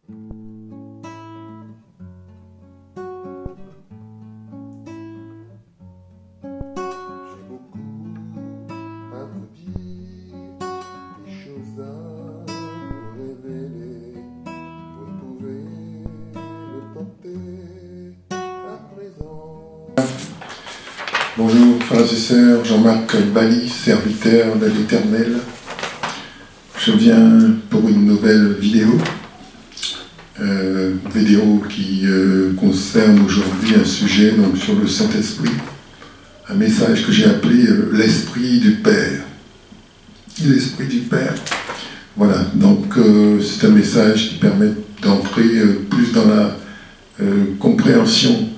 Bonjour frères et sœurs, Jean-Marc Bali, serviteur de l'Éternel. Je viens pour une nouvelle vidéo, qui concerne aujourd'hui un sujet donc, sur le Saint-Esprit, un message que j'ai appelé l'Esprit du Père. L'Esprit du Père. Voilà, donc c'est un message qui permet d'entrer plus dans la compréhension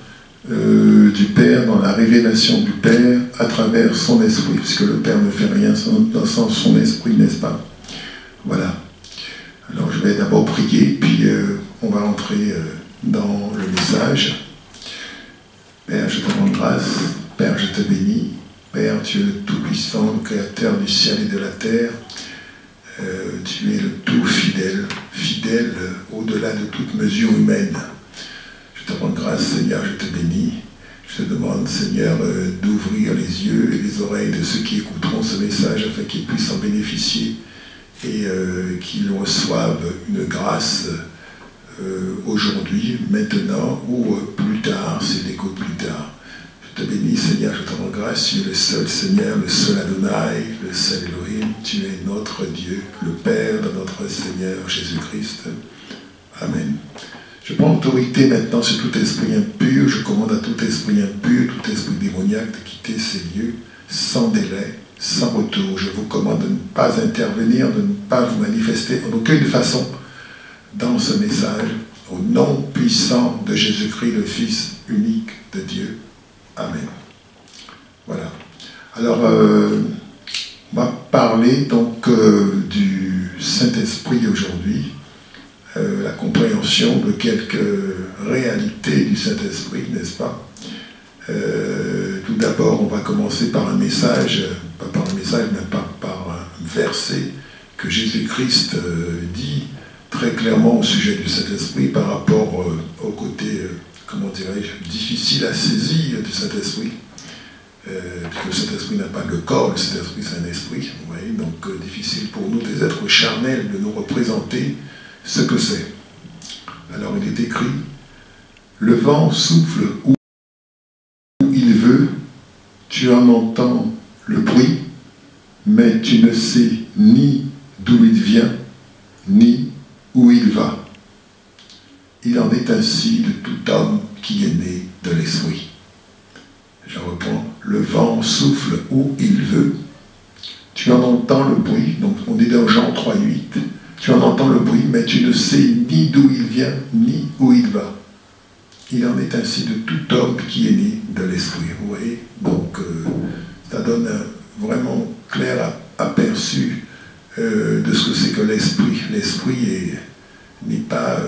du Père, dans la révélation du Père à travers son esprit, puisque le Père ne fait rien sans son esprit, n'est-ce pas? Voilà. Alors je vais d'abord prier, puis on va entrer dans le message. Père, je te rends grâce. Père, je te bénis. Père, tu es le Tout-Puissant, le Créateur du ciel et de la terre. Tu es le tout fidèle, fidèle au-delà de toute mesure humaine. Je te rends grâce, Seigneur, je te bénis. Je te demande, Seigneur, d'ouvrir les yeux et les oreilles de ceux qui écouteront ce message afin qu'ils puissent en bénéficier et qu'ils reçoivent une grâce aujourd'hui, maintenant ou plus tard, s'ils l'écoutent plus tard. Je te bénis, Seigneur, je te rends grâce. Tu es le seul Seigneur, le seul Adonai, le seul Elohim. Tu es notre Dieu, le Père de notre Seigneur Jésus-Christ. Amen. Je prends autorité maintenant sur tout esprit impur. Je commande à tout esprit impur, tout esprit démoniaque de quitter ces lieux sans délai, sans retour. Je vous commande de ne pas intervenir, de ne pas vous manifester en aucune façon dans ce message. Au nom puissant de Jésus-Christ, le Fils unique de Dieu. Amen. Voilà. Alors, on va parler donc du Saint-Esprit aujourd'hui. La compréhension de quelques réalités du Saint-Esprit, n'est-ce pas? Tout d'abord, on va commencer par un message, pas par un message, mais par un verset que Jésus-Christ dit très clairement au sujet du Saint-Esprit par rapport au côté, comment dirais-je, difficile à saisir du Saint-Esprit. Puisque le Saint-Esprit n'a pas le corps, le Saint-Esprit c'est un esprit, vous voyez, donc difficile pour nous, des êtres charnels, de nous représenter ce que c'est. Alors il est écrit, le vent souffle où il veut, tu en entends le bruit, mais tu ne sais ni d'où il vient, ni où il va. Il en est ainsi de tout homme qui est né de l'esprit. Je reprends, le vent souffle où il veut, tu en entends le bruit, donc on est dans Jean 3,8. Tu en entends le bruit, mais tu ne sais ni d'où il vient, ni où il va. Il en est ainsi de tout homme qui est né de l'esprit. Vous voyez? Donc, ça donne un vraiment clair aperçu de ce que c'est que l'esprit. L'esprit n'est pas,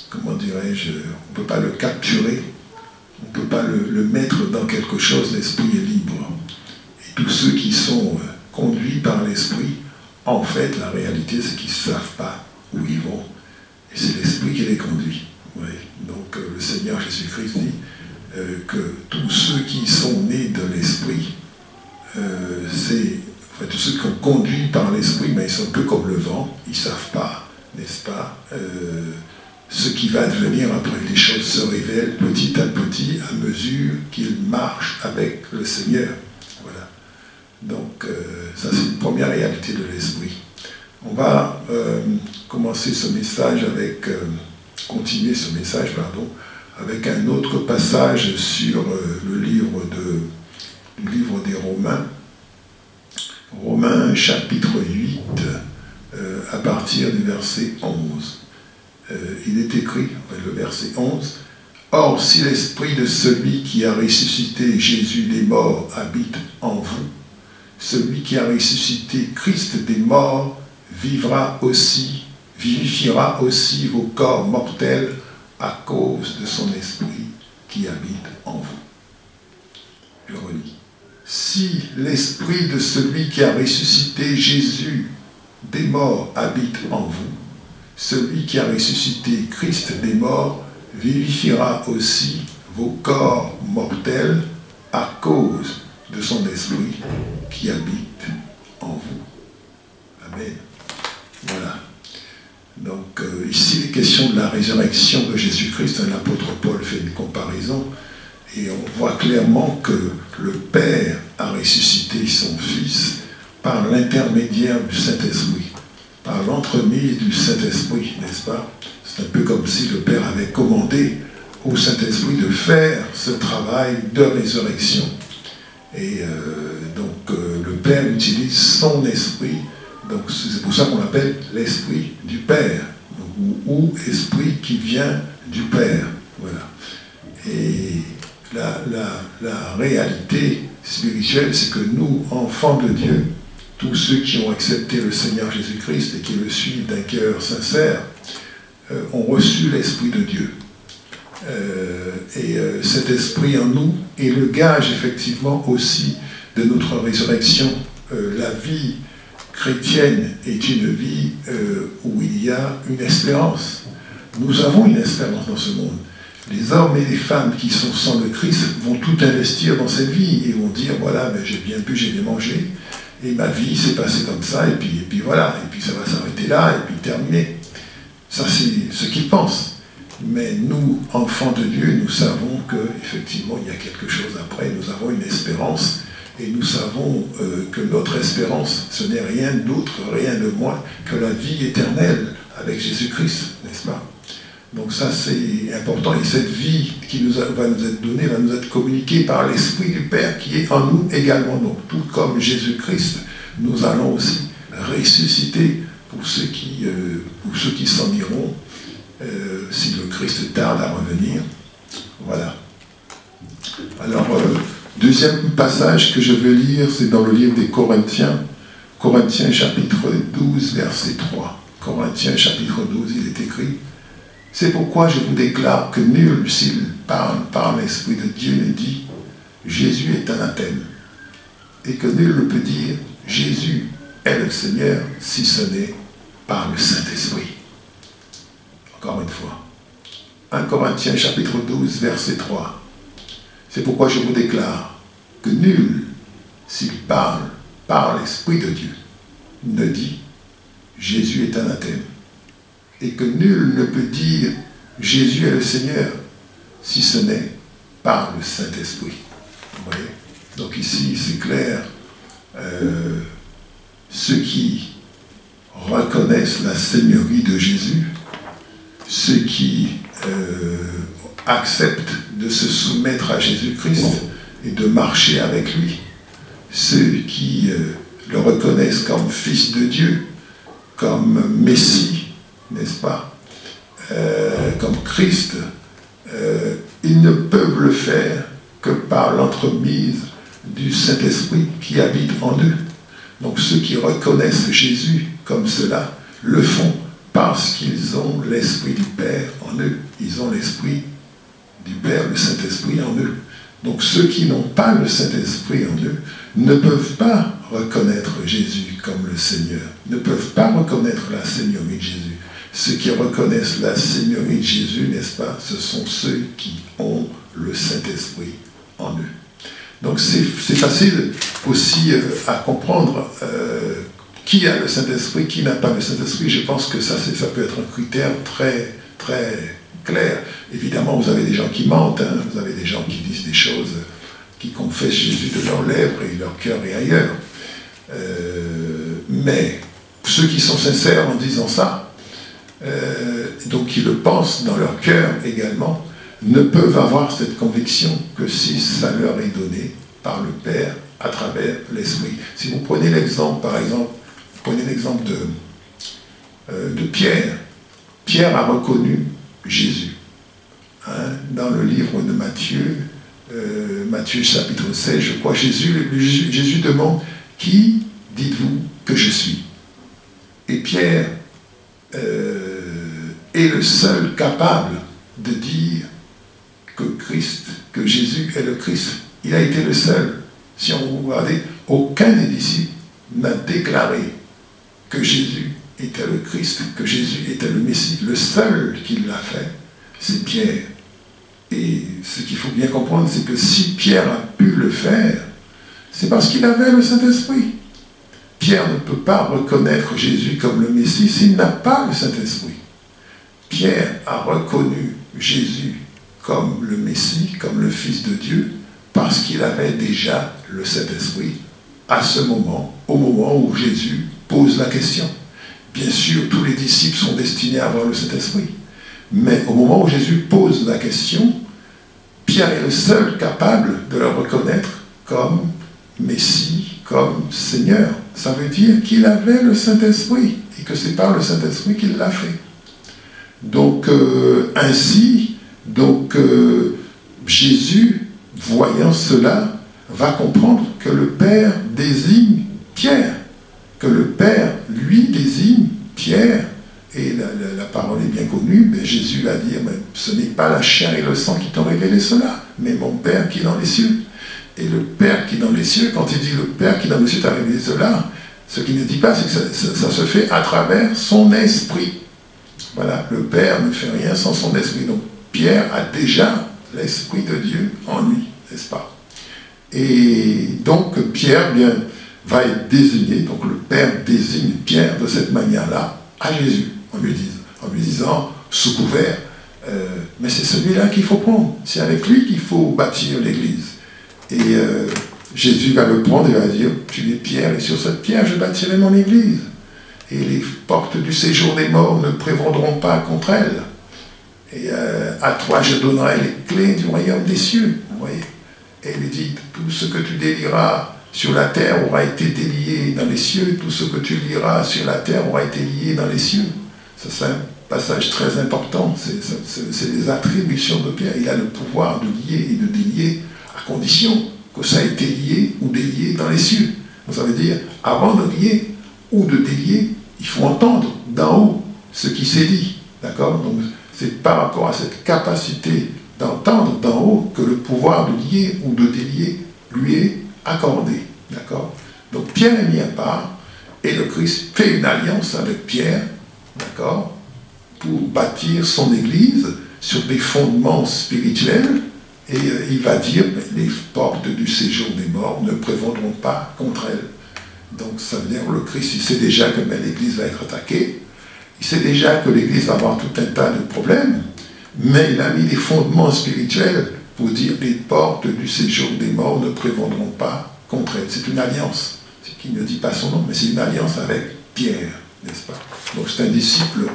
comment dirais-je, on ne peut pas le capturer, on ne peut pas le mettre dans quelque chose. L'esprit est libre. Et tous ceux qui sont conduits par l'esprit, en fait, la réalité, c'est qu'ils ne savent pas où ils vont. Et c'est l'Esprit qui les conduit. Oui. Donc, le Seigneur Jésus-Christ dit que tous ceux qui sont nés de l'Esprit, tous ceux qui sont conduits par l'Esprit, mais ils sont un peu comme le vent, ils ne savent pas, n'est-ce pas, ce qui va devenir après. Les choses se révèlent petit à petit à mesure qu'ils marchent avec le Seigneur. Voilà. Donc, ça c'est une première réalité de l'esprit. On va commencer ce message avec, continuer ce message, pardon, avec un autre passage sur le livre des Romains. Romains chapitre 8, à partir du verset 11. Il est écrit, le verset 11, « Or, si l'esprit de celui qui a ressuscité Jésus des morts habite en vous, celui qui a ressuscité Christ des morts vivifiera aussi vos corps mortels à cause de son esprit qui habite en vous. » Je relis. « Si l'esprit de celui qui a ressuscité Jésus des morts habite en vous, celui qui a ressuscité Christ des morts vivifiera aussi vos corps mortels à cause de son esprit qui habite en vous. Amen. Voilà. Donc ici, il est question de la résurrection de Jésus-Christ. L'apôtre Paul fait une comparaison et on voit clairement que le Père a ressuscité son Fils par l'intermédiaire du Saint-Esprit, par l'entremise du Saint-Esprit, n'est-ce pas? C'est un peu comme si le Père avait commandé au Saint-Esprit de faire ce travail de résurrection. Et donc le Père utilise son esprit, donc c'est pour ça qu'on l'appelle l'Esprit du Père, ou Esprit qui vient du Père. Voilà. Et la réalité spirituelle, c'est que nous, enfants de Dieu, tous ceux qui ont accepté le Seigneur Jésus-Christ et qui le suivent d'un cœur sincère, ont reçu l'Esprit de Dieu. Cet esprit en nous est le gage effectivement aussi de notre résurrection. La vie chrétienne est une vie où il y a une espérance. Nous avons une espérance dans ce monde. Les hommes et les femmes qui sont sans le Christ vont tout investir dans cette vie et vont dire voilà, ben, j'ai bien bu, j'ai bien mangé et ma vie s'est passée comme ça et puis voilà, et puis ça va s'arrêter là et puis terminer. Ça c'est ce qu'ils pensent. Mais nous, enfants de Dieu, nous savons qu'effectivement, il y a quelque chose après. Nous avons une espérance. Et nous savons que notre espérance, ce n'est rien d'autre, rien de moins que la vie éternelle avec Jésus-Christ, n'est-ce pas? Donc ça, c'est important. Et cette vie qui va nous être donnée, va nous être communiquée par l'Esprit du Père qui est en nous également. Donc tout comme Jésus-Christ, nous allons aussi ressusciter pour ceux qui s'en iront. Si le Christ tarde à revenir. Voilà. Alors, deuxième passage que je veux lire, c'est dans le livre des Corinthiens. Corinthiens chapitre 12, verset 3. Corinthiens chapitre 12, il est écrit « C'est pourquoi je vous déclare que nul, s'il parle par l'Esprit de Dieu, ne dit « Jésus est anathème » et que nul ne peut dire « Jésus est le Seigneur » si ce n'est par le Saint-Esprit. Encore une fois. 1 Corinthiens chapitre 12, verset 3. C'est pourquoi je vous déclare que nul, s'il parle par l'Esprit de Dieu, ne dit Jésus est anathème. Et que nul ne peut dire Jésus est le Seigneur si ce n'est par le Saint-Esprit. Vous voyez? Donc ici, c'est clair. Ceux qui reconnaissent la Seigneurie de Jésus, ceux qui acceptent de se soumettre à Jésus-Christ et de marcher avec lui, ceux qui le reconnaissent comme Fils de Dieu, comme Messie, n'est-ce pas, comme Christ, ils ne peuvent le faire que par l'entremise du Saint-Esprit qui habite en eux. Donc ceux qui reconnaissent Jésus comme cela le font parce qu'ils ont l'Esprit du Père en eux. Ils ont l'Esprit du Père, le Saint-Esprit en eux. Donc ceux qui n'ont pas le Saint-Esprit en eux ne peuvent pas reconnaître Jésus comme le Seigneur, ne peuvent pas reconnaître la Seigneurie de Jésus. Ceux qui reconnaissent la Seigneurie de Jésus, n'est-ce pas, ce sont ceux qui ont le Saint-Esprit en eux. Donc c'est facile aussi à comprendre qui a le Saint-Esprit, qui n'a pas le Saint-Esprit. Je pense que ça peut être un critère très, très clair. Évidemment, vous avez des gens qui mentent, hein, vous avez des gens qui disent des choses, qui confessent Jésus de leurs lèvres et leur cœur est ailleurs. Mais ceux qui sont sincères en disant ça, donc qui le pensent dans leur cœur également, ne peuvent avoir cette conviction que si ça leur est donné par le Père à travers l'Esprit. Si vous prenez l'exemple, par exemple, prenez l'exemple de Pierre. Pierre a reconnu Jésus. Hein, dans le livre de Matthieu, Matthieu chapitre 16, je crois, Jésus demande « Qui dites-vous que je suis ?» Et Pierre est le seul capable de dire que Jésus est le Christ. Il a été le seul. Si on vous regardez, aucun des disciples n'a déclaré que Jésus était le Christ, que Jésus était le Messie, le seul qui l'a fait, c'est Pierre. Et ce qu'il faut bien comprendre, c'est que si Pierre a pu le faire, c'est parce qu'il avait le Saint-Esprit. Pierre ne peut pas reconnaître Jésus comme le Messie s'il n'a pas le Saint-Esprit. Pierre a reconnu Jésus comme le Messie, comme le Fils de Dieu, parce qu'il avait déjà le Saint-Esprit à ce moment, au moment où Jésus pose la question. Bien sûr, tous les disciples sont destinés à avoir le Saint-Esprit. Mais au moment où Jésus pose la question, Pierre est le seul capable de le reconnaître comme Messie, comme Seigneur. Ça veut dire qu'il avait le Saint-Esprit et que c'est par le Saint-Esprit qu'il l'a fait. Donc, Jésus, voyant cela, va comprendre que le Père désigne Pierre, que le Père, lui, désigne Pierre. Et la parole est bien connue, mais Jésus va dire, mais ce n'est pas la chair et le sang qui t'ont révélé cela, mais mon Père qui est dans les cieux. Et le Père qui est dans les cieux, quand il dit le Père qui est dans les cieux t'a révélé cela, ce qu'il ne dit pas, c'est que ça se fait à travers son esprit. Voilà, le Père ne fait rien sans son esprit. Donc Pierre a déjà l'Esprit de Dieu en lui, n'est-ce pas? Et donc Pierre va être désigné, donc le Père désigne Pierre de cette manière-là à Jésus, en lui disant, sous couvert, mais c'est celui-là qu'il faut prendre, c'est avec lui qu'il faut bâtir l'Église. Et Jésus va le prendre et va dire, tu es Pierre, et sur cette pierre je bâtirai mon Église. Et les portes du séjour des morts ne prévaudront pas contre elle. Et à toi je donnerai les clés du royaume des cieux. Vous voyez? Et il dit, tout ce que tu délieras sur la terre aura été délié dans les cieux, tout ce que tu lieras sur la terre aura été lié dans les cieux. Ça, c'est un passage très important, c'est les attributions de Pierre. Il a le pouvoir de lier et de délier à condition que ça ait été lié ou délié dans les cieux. Donc ça veut dire, avant de lier ou de délier, il faut entendre d'en haut ce qui s'est dit. D'accord? Donc c'est par rapport à cette capacité d'entendre d'en haut que le pouvoir de lier ou de délier lui est accordé. D'accord? Donc Pierre est mis à part et le Christ fait une alliance avec Pierre, d'accord, pour bâtir son Église sur des fondements spirituels et il va dire les portes du séjour des morts ne prévaudront pas contre elle. Donc ça veut dire que le Christ, il sait déjà que l'Église va être attaquée, il sait déjà que l'Église va avoir tout un tas de problèmes, mais il a mis les fondements spirituels pour dire les portes du séjour des morts ne prévaudront pas contre elle. C'est une alliance. C'est qu'il ne dit pas son nom, mais c'est une alliance avec Pierre, n'est-ce pas? Donc c'est un disciple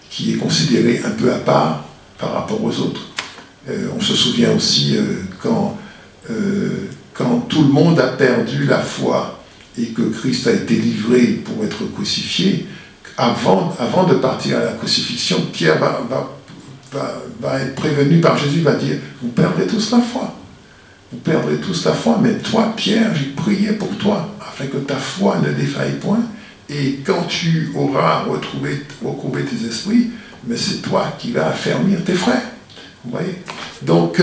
qui est considéré un peu à part par rapport aux autres. On se souvient aussi quand tout le monde a perdu la foi et que Christ a été livré pour être crucifié, avant de partir à la crucifixion, Pierre va être prévenu par Jésus, va dire, vous perdrez tous la foi. Vous perdrez tous la foi, mais toi, Pierre, j'ai prié pour toi, afin que ta foi ne défaille point, et quand tu auras recouvré tes esprits, mais c'est toi qui vas affermir tes frères. Vous voyez? Donc,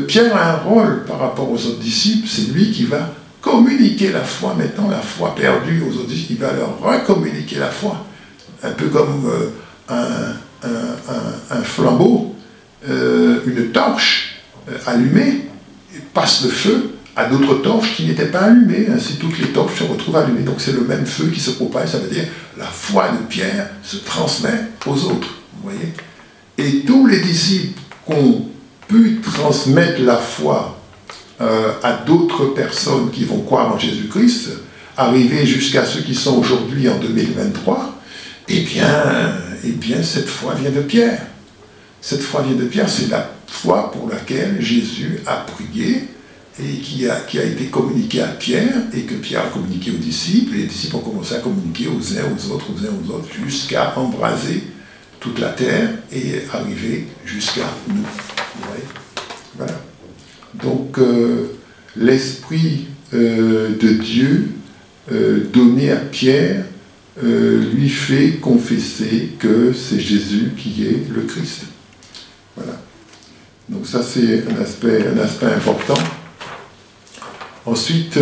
Pierre a un rôle par rapport aux autres disciples, c'est lui qui va communiquer la foi, maintenant la foi perdue aux autres disciples, il va leur recommuniquer la foi. Un peu comme un flambeau, une torche allumée, passe le feu à d'autres torches qui n'étaient pas allumées. Ainsi, toutes les torches se retrouvent allumées. Donc c'est le même feu qui se propage. Ça veut dire la foi de Pierre se transmet aux autres. Vous voyez? Et tous les disciples qui ont pu transmettre la foi à d'autres personnes qui vont croire en Jésus-Christ, arriver jusqu'à ceux qui sont aujourd'hui en 2023, eh bien, cette foi vient de Pierre. Cette foi vient de Pierre, c'est la foi pour laquelle Jésus a prié et qui a été communiquée à Pierre et que Pierre a communiqué aux disciples. Et les disciples ont commencé à communiquer aux uns aux autres, jusqu'à embraser toute la terre et arriver jusqu'à nous. Vous voyez? Voilà. Donc, l'Esprit de Dieu donné à Pierre lui fait confesser que c'est Jésus qui est le Christ. Voilà. Donc ça, c'est un aspect important. Ensuite,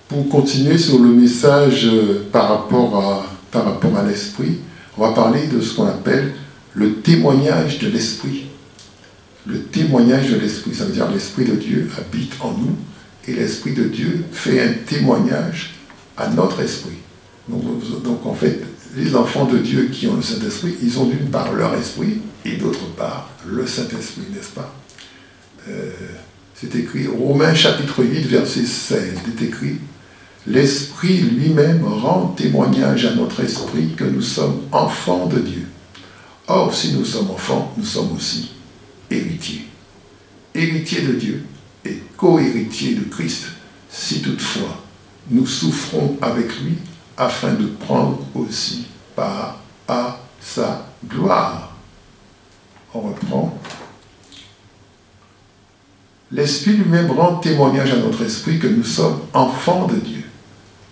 pour continuer sur le message par rapport par rapport à l'esprit, on va parler de ce qu'on appelle le témoignage de l'esprit. Le témoignage de l'esprit, ça veut dire l'esprit de Dieu habite en nous et l'esprit de Dieu fait un témoignage à notre esprit. Donc en fait, les enfants de Dieu qui ont le Saint-Esprit, ils ont d'une part leur esprit et d'autre part le Saint-Esprit, n'est-ce pas? C'est écrit, Romains chapitre 8, verset 16, il est écrit, l'Esprit lui-même rend témoignage à notre esprit que nous sommes enfants de Dieu. Or, si nous sommes enfants, nous sommes aussi héritiers. Héritiers de Dieu et co-héritiers de Christ, si toutefois nous souffrons avec lui, afin de prendre aussi part à sa gloire. On reprend. L'Esprit lui-même rend témoignage à notre esprit que nous sommes enfants de Dieu.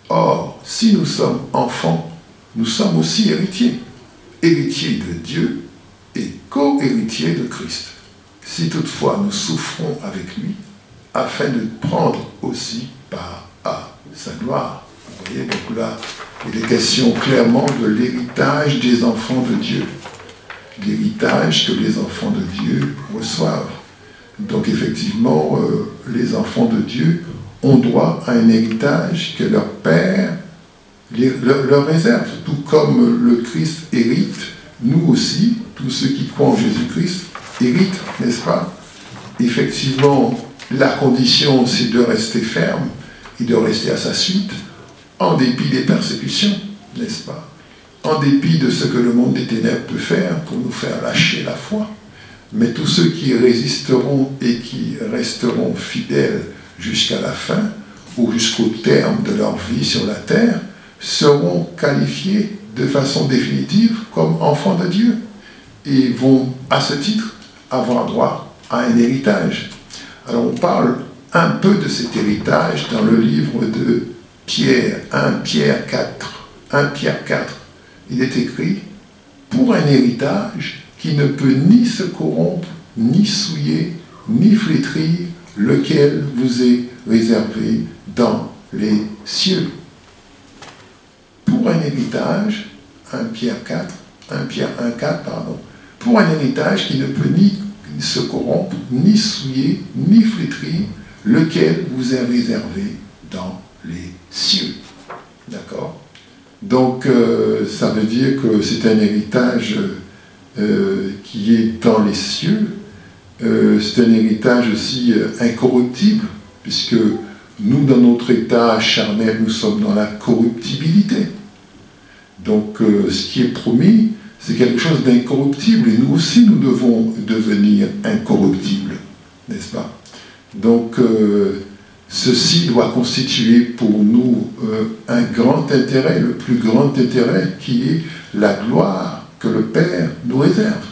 Or, si nous sommes enfants, nous sommes aussi héritiers. Héritiers de Dieu et co-héritiers de Christ. Si toutefois nous souffrons avec lui, afin de prendre aussi part à sa gloire. Vous voyez, donc là, il est question clairement de l'héritage des enfants de Dieu. L'héritage que les enfants de Dieu reçoivent. Donc effectivement, les enfants de Dieu ont droit à un héritage que leur Père leur réserve. Tout comme le Christ hérite, nous aussi, tous ceux qui croient en Jésus-Christ, héritent, n'est-ce pas? Effectivement, la condition, c'est de rester ferme et de rester à sa suite, en dépit des persécutions, n'est-ce pas? En dépit de ce que le monde des ténèbres peut faire pour nous faire lâcher la foi. Mais tous ceux qui résisteront et qui resteront fidèles jusqu'à la fin, ou jusqu'au terme de leur vie sur la terre, seront qualifiés de façon définitive comme enfants de Dieu et vont, à ce titre, avoir droit à un héritage. Alors on parle un peu de cet héritage dans le livre de Pierre, 1 Pierre 4. 1 Pierre 4, il est écrit « Pour un héritage qui ne peut ni se corrompre, ni souiller, ni flétrir, lequel vous est réservé dans les cieux. » Pour un héritage, 1 Pierre 1, 4, pardon, pour un héritage qui ne peut ni se corrompre, ni souiller, ni flétrir, lequel vous est réservé dans les cieux. D'accord? Donc, ça veut dire que c'est un héritage qui est dans les cieux. C'est un héritage aussi incorruptible, puisque nous, dans notre état charnel, nous sommes dans la corruptibilité. Donc, ce qui est promis, c'est quelque chose d'incorruptible, et nous aussi, nous devons devenir incorruptibles, n'est-ce pas? Donc, ceci doit constituer pour nous un grand intérêt, le plus grand intérêt, qui est la gloire que le Père nous réserve.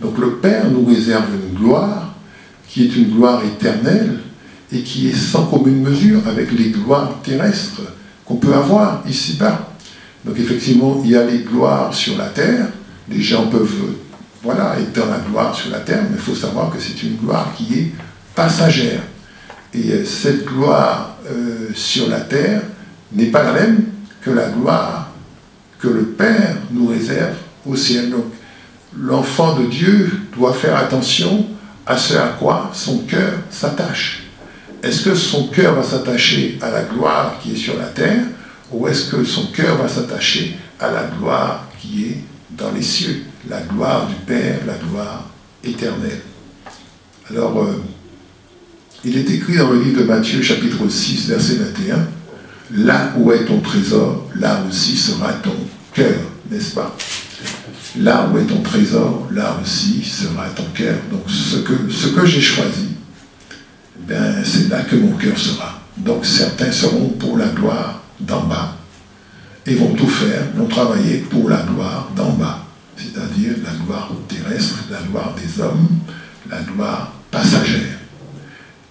Donc le Père nous réserve une gloire qui est une gloire éternelle et qui est sans commune mesure avec les gloires terrestres qu'on peut avoir ici-bas. Donc effectivement, il y a les gloires sur la terre. Les gens peuvent être dans la gloire sur la terre, mais il faut savoir que c'est une gloire qui est passagère. Et cette gloire sur la terre n'est pas la même que la gloire que le Père nous réserve au ciel. Donc, l'enfant de Dieu doit faire attention à ce à quoi son cœur s'attache. Est-ce que son cœur va s'attacher à la gloire qui est sur la terre, ou est-ce que son cœur va s'attacher à la gloire qui est dans les cieux, la gloire du Père, la gloire éternelle? Alors, il est écrit dans le livre de Matthieu, chapitre 6, verset 21, « Là où est ton trésor, là aussi sera ton cœur, n'est-ce pas? Là où est ton trésor, là aussi sera ton cœur. » Donc ce que j'ai choisi, c'est là que mon cœur sera. Donc certains seront pour la gloire d'en bas et vont tout faire, vont travailler pour la gloire d'en bas, c'est-à-dire la gloire terrestre, la gloire des hommes, la gloire passagère.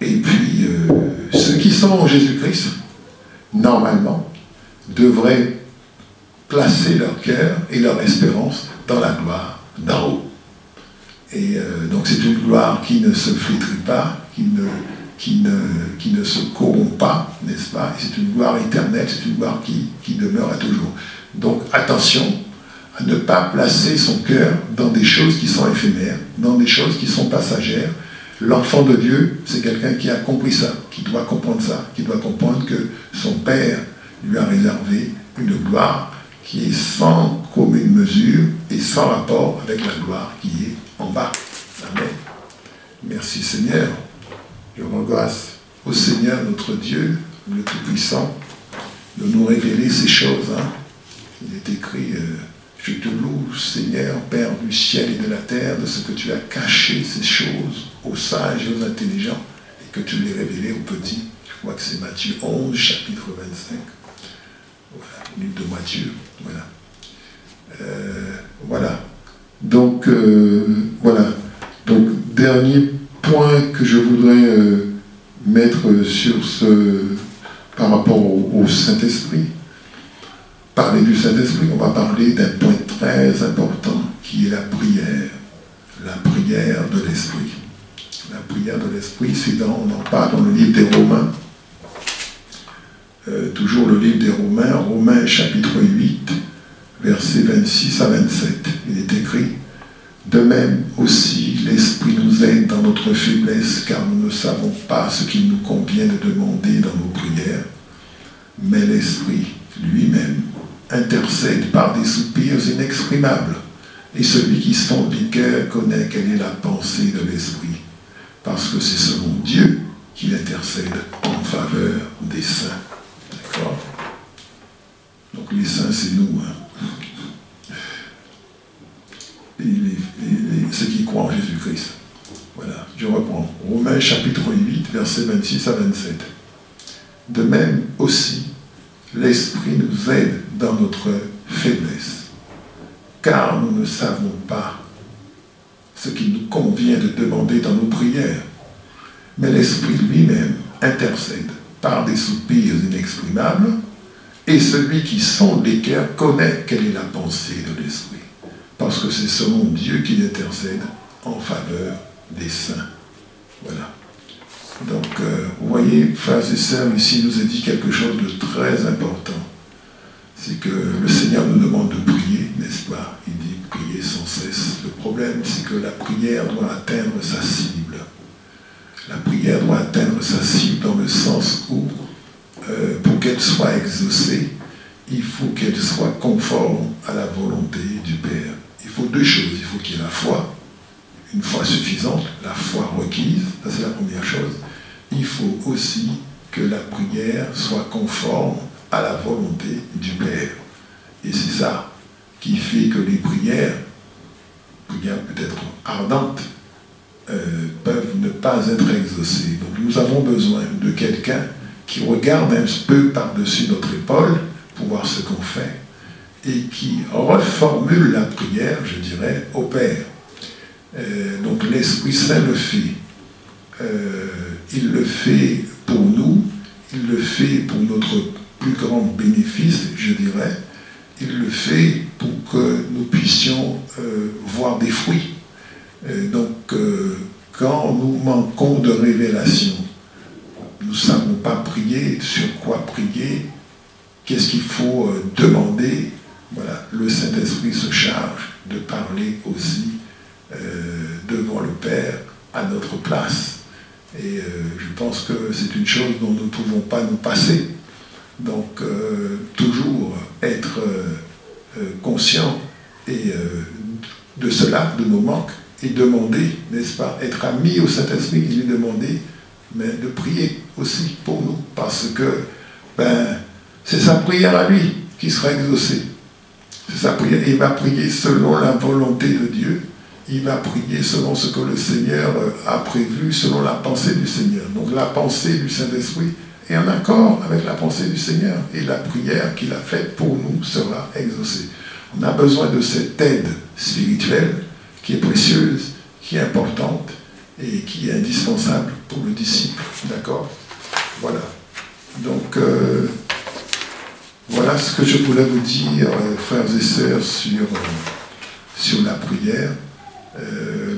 Et puis, ceux qui sont en Jésus-Christ, normalement, devraient placer leur cœur et leur espérance dans la gloire d'en haut. Et donc c'est une gloire qui ne se flétrit pas, qui ne se corrompt pas, n'est-ce pas? Et c'est une gloire éternelle, c'est une gloire qui demeure à toujours. Donc attention à ne pas placer son cœur dans des choses qui sont éphémères, dans des choses qui sont passagères. L'enfant de Dieu, c'est quelqu'un qui a compris ça, qui doit comprendre ça, qui doit comprendre que son Père lui a réservé une gloire qui est sans commune mesure et sans rapport avec la gloire qui est en bas. Amen. Merci Seigneur. Je rends grâce au Seigneur notre Dieu, le Tout-Puissant, de nous révéler ces choses. Il est écrit, je te loue Seigneur, Père du ciel et de la terre, de ce que tu as caché ces choses aux sages et aux intelligents et que tu les révélées aux petits. Je crois que c'est Matthieu 11, chapitre 25. Voilà, le livre de Matthieu. Voilà. Voilà. Donc, voilà. Donc, dernier point que je voudrais mettre sur ce, par rapport au Saint-Esprit. Parler du Saint-Esprit, on va parler d'un point très important qui est la prière. La prière de l'Esprit. La prière de l'Esprit, on en parle dans le livre des Romains. Toujours le livre des Romains, Romains chapitre 8, versets 26 à 27. Il est écrit: de même aussi, l'Esprit nous aide dans notre faiblesse, car nous ne savons pas ce qu'il nous convient de demander dans nos prières, mais l'Esprit lui-même intercède par des soupirs inexprimables, et celui qui sonde les cœurs connaît quelle est la pensée de l'Esprit, parce que c'est selon Dieu qu'il intercède en faveur des saints. D'accord? Donc les saints, c'est nous. Ceux qui croient en Jésus-Christ. Voilà, je reprends. Romains chapitre 8, versets 26 à 27. De même aussi, l'Esprit nous aide dans notre faiblesse, car nous ne savons pas ce qu'il nous convient de demander dans nos prières, mais l'Esprit lui-même intercède par des soupirs inexprimables, et celui qui sonde les cœurs connaît quelle est la pensée de l'Esprit, parce que c'est selon Dieu qu'il intercède en faveur des saints. Voilà. Donc, vous voyez, frères et sœurs, ici, il nous a dit quelque chose de très important. C'est que le Seigneur nous demande de prier, n'est-ce pas? Il dit prier sans cesse. Le problème, c'est que la prière doit atteindre sa cible. La prière doit atteindre sa cible dans le sens où, pour qu'elle soit exaucée, il faut qu'elle soit conforme à la volonté du Père. Il faut deux choses. Il faut qu'il y ait la foi, une foi suffisante, la foi requise, ça c'est la première chose. Il faut aussi que la prière soit conforme à la volonté du Père. Et c'est ça qui fait que les prières peut-être ardentes, peuvent ne pas être exaucées. Donc nous avons besoin de quelqu'un qui regarde un peu par-dessus notre épaule pour voir ce qu'on fait et qui reformule la prière, je dirais, au Père. Donc l'Esprit Saint le fait. Il le fait pour nous, il le fait pour notre plus grand bénéfice, je dirais. Il le fait pour que nous puissions voir des fruits. Donc, quand nous manquons de révélation, nous ne savons pas prier, sur quoi prier, qu'est-ce qu'il faut demander. Voilà, le Saint-Esprit se charge de parler aussi devant le Père à notre place. Et je pense que c'est une chose dont nous ne pouvons pas nous passer. Donc, toujours être conscient de cela, de nos manques, et demander, n'est-ce pas, être ami au Saint-Esprit et lui demander, mais de prier aussi pour nous, parce que c'est sa prière à lui qui sera exaucée. C'est sa prière. Il va prier selon la volonté de Dieu. Il va prier selon ce que le Seigneur a prévu, selon la pensée du Seigneur. Donc la pensée du Saint-Esprit est en accord avec la pensée du Seigneur. Et la prière qu'il a faite pour nous sera exaucée. On a besoin de cette aide spirituelle qui est précieuse, qui est importante et qui est indispensable pour le disciple. D'accord? Voilà. Donc, voilà ce que je voulais vous dire, frères et sœurs, sur la prière.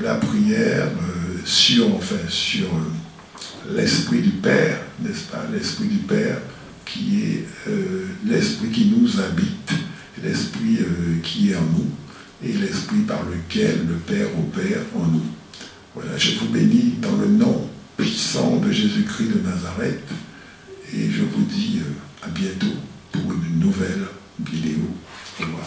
La prière sur l'Esprit du Père, n'est-ce pas? L'Esprit du Père qui est l'Esprit qui nous habite. Et l'Esprit qui est en nous et l'Esprit par lequel le Père opère en nous. Voilà, je vous bénis dans le nom puissant de Jésus-Christ de Nazareth et je vous dis à bientôt pour une nouvelle vidéo. Au revoir.